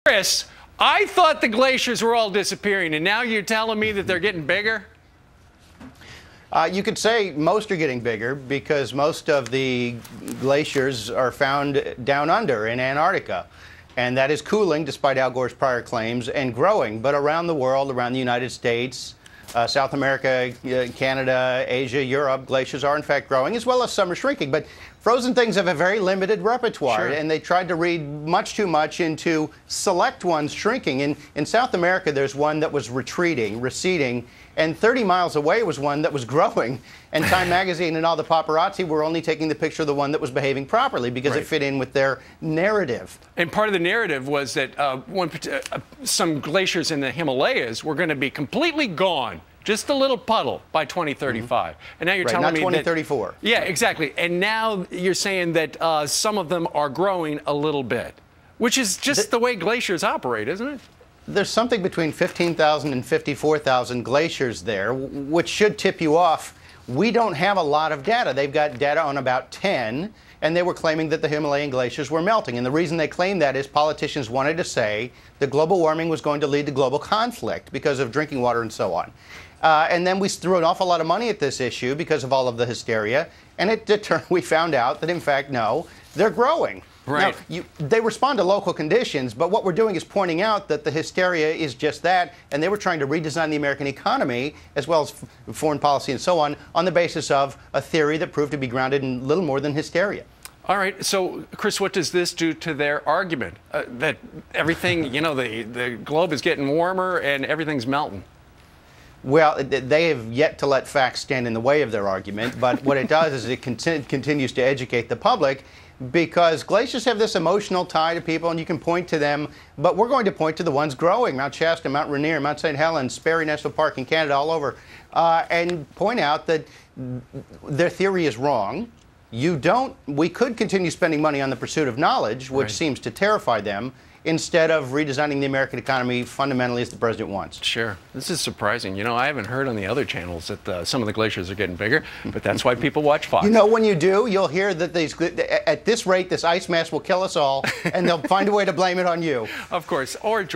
Chris, I thought the glaciers were all disappearing, and now you're telling me that they're getting bigger? You could say most are getting bigger because most of the glaciers are found down under in Antarctica. And that is cooling, despite Al Gore's prior claims, and growing. But around the world, around the United States, South America, Canada, Asia, Europe, glaciers are in fact growing, as well as some are shrinking. But frozen things have a very limited repertoire, and they tried to read much too much into select ones shrinking. In South America, there's one that was retreating, receding, and 30 miles away was one that was growing. And Time Magazine and all the paparazzi were only taking the picture of the one that was behaving properly because it fit in with their narrative. And part of the narrative was that some glaciers in the Himalayas were going to be completely gone. Just a little puddle by 2035. And now you're telling me not 2034. Yeah, exactly. And now you're saying that some of them are growing a little bit, which is just the way glaciers operate, isn't it? There's something between 15,000 and 54,000 glaciers there, which should tip you off. We don't have a lot of data. They've got data on about 10, and they were claiming that the Himalayan glaciers were melting. And the reason they claimed that is politicians wanted to say that global warming was going to lead to global conflict because of drinking water and so on. And then we threw an awful lot of money at this issue because of all of the hysteria, and we found out that, in fact, no, they're growing. Right. Now, they respond to local conditions, but what we're doing is pointing out that the hysteria is just that, and they were trying to redesign the American economy, as well as foreign policy and so on the basis of a theory that proved to be grounded in little more than hysteria. All right. So, Chris, what does this do to their argument that everything, the globe is getting warmer and everything's melting? Well, they have yet to let facts stand in the way of their argument, but what it does is it continues to educate the public, because glaciers have this emotional tie to people, and you can point to them, but we're going to point to the ones growing, Mount Shasta, Mount Rainier, Mount St. Helens, Sperry National Park in Canada, all over, and point out that their theory is wrong. We could continue spending money on the pursuit of knowledge, which seems to terrify them, instead of redesigning the American economy fundamentally as the president wants. Sure. This is surprising. I haven't heard on the other channels that some of the glaciers are getting bigger, but that's why people watch Fox. When you do, you'll hear that at this rate, this ice mass will kill us all, and they'll find a way to blame it on you. Of course. Or George.